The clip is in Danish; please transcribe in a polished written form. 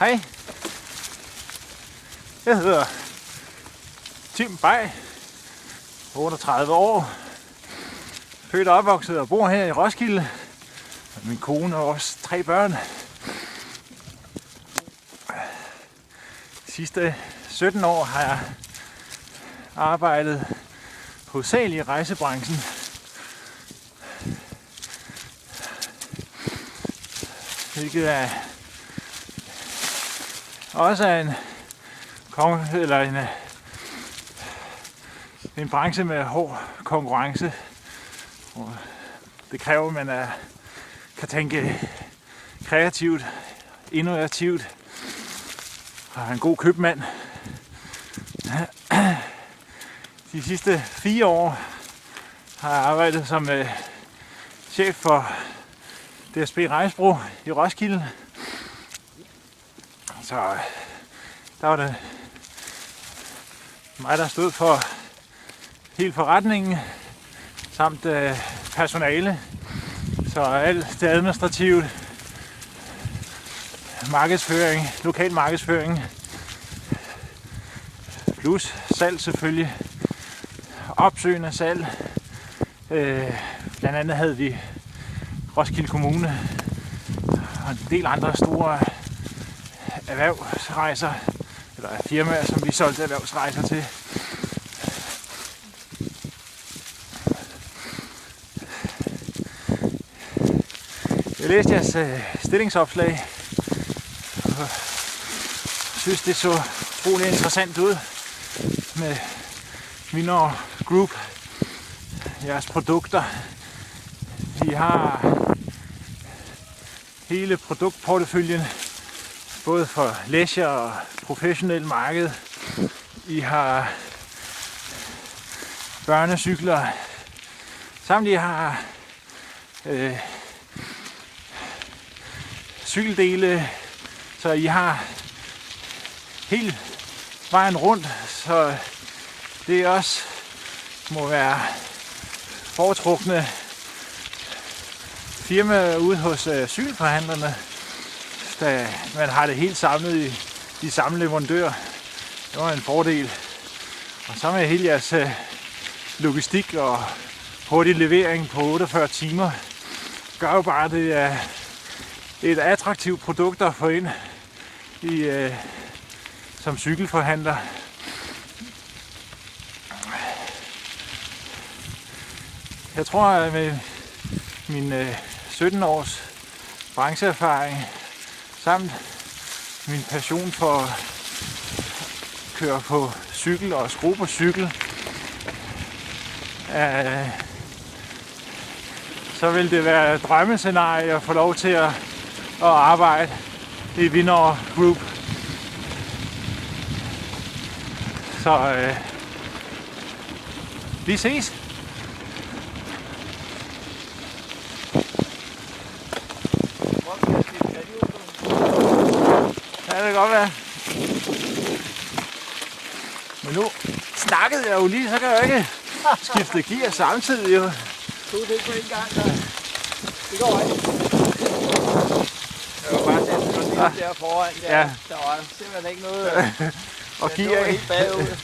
Hej. Jeg hedder Tim Bay, 38 år. Født og opvokset og bor her i Roskilde. Min kone og også 3 børn. De sidste 17 år har jeg arbejdet hovedsageligt i rejsebranchen. Hvilket er også er en branche med hård konkurrence. Og det kræver, at man kan tænke kreativt, innovativt og er en god købmand. De sidste 4 år har jeg arbejdet som chef for DSB Rejsebro i Roskilde. Så der var det mig, der stod for hele forretningen samt personale. Så alt det administrativt, markedsføring, lokal markedsføring, plus salg selvfølgelig, opsøgende salg. Blandt andet havde vi Roskilde Kommune og en del andre store erhvervsrejser, eller firmaer, som vi solgte erhvervsrejser til. Jeg læste jeres stillingsopslag og synes, det så utrolig interessant ud med Vinor Group, jeres produkter. De har hele produktporteføljen, både for leisure og professionel marked. I har børnecykler, samt I har cykeldele, så I har hele vejen rundt, så det også må være foretrukne firma ude hos cykelforhandlerne, da man har det helt samlet i de samme leverandører. Det var en fordel. Og så med hele jeres logistik og hurtig levering på 48 timer, gør jo bare, det er et attraktivt produkt at få ind i, som cykelforhandler. Jeg tror, at med min 17 års brancheerfaring samt min passion for at køre på cykel og skrue på cykel, så vil det være et drømmescenarie at få lov til at arbejde i Vinor Group. Så vi ses. Ja, det kan godt være. Men nu snakkede jeg jo lige, så kan jeg jo ikke skifte gear samtidig. Jo. To ting på en gang, der. Det går ikke. Jeg var bare der foran. Der, ja. Der var simpelthen ikke noget. Og gear helt bagud.